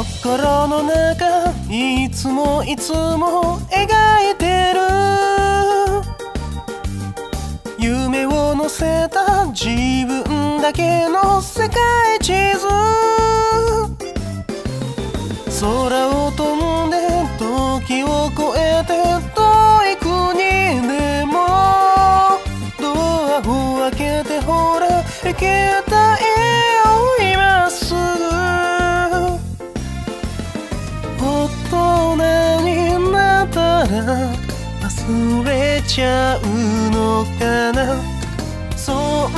心の中いつもいつも描いてる夢を乗せた自分だけの世界地図空を飛んで時を越えて遠い国でもドアを開けてほら行きたいよ今すぐ大人になったら忘れちゃうのかなそん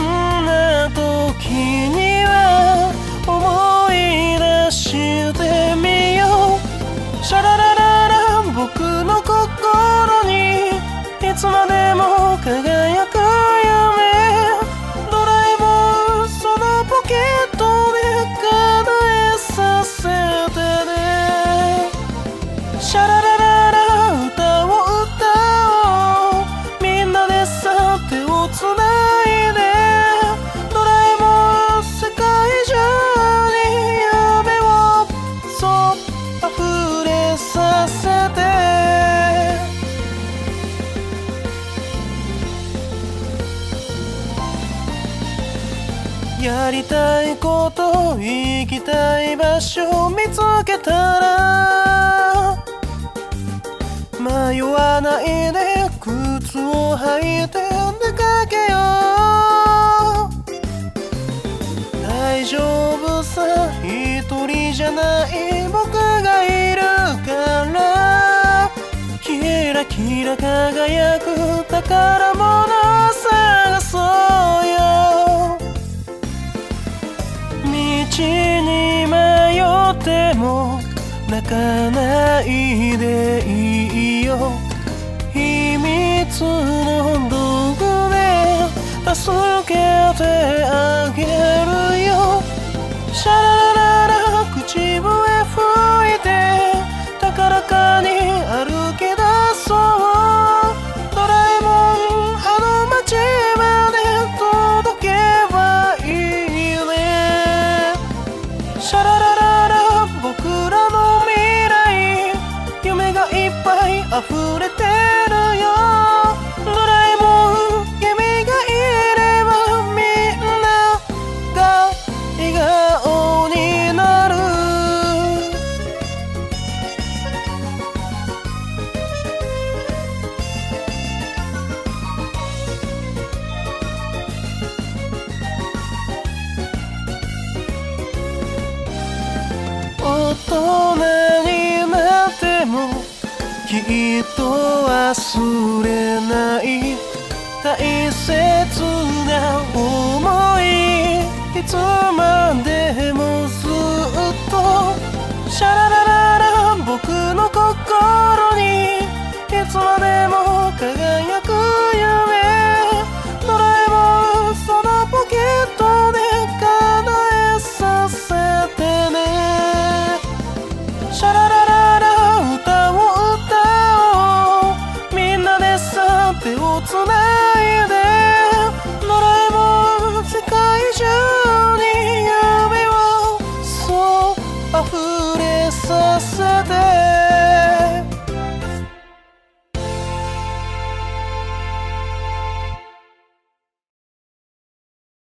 な時には思い出してみようシャララララ僕の心にいつまでも輝く夢ドラえもんそのポケットで叶えさせてねシャララララ歌を歌おうみんなでさ手をつないでドラえもん世界中に夢をそう溢れさせてやりたいこと行きたい場所見つけたら迷わないで靴を履いて出かけよう大丈夫さ一人じゃない僕がいるからキラキラ輝く宝物を探そうよ道に迷っても泣かないでいいよ秘密の道具で助けてあげるよシャララララ口笛吹いて高らかに歩き出そうドラえもんあの街まで届けばいいねシャララララ僕らの未来夢がいっぱい溢れてるよドラえもん君がいればみんなが笑顔になる大人になってもきっと忘れない大切な想いいつまでもずっとシャララ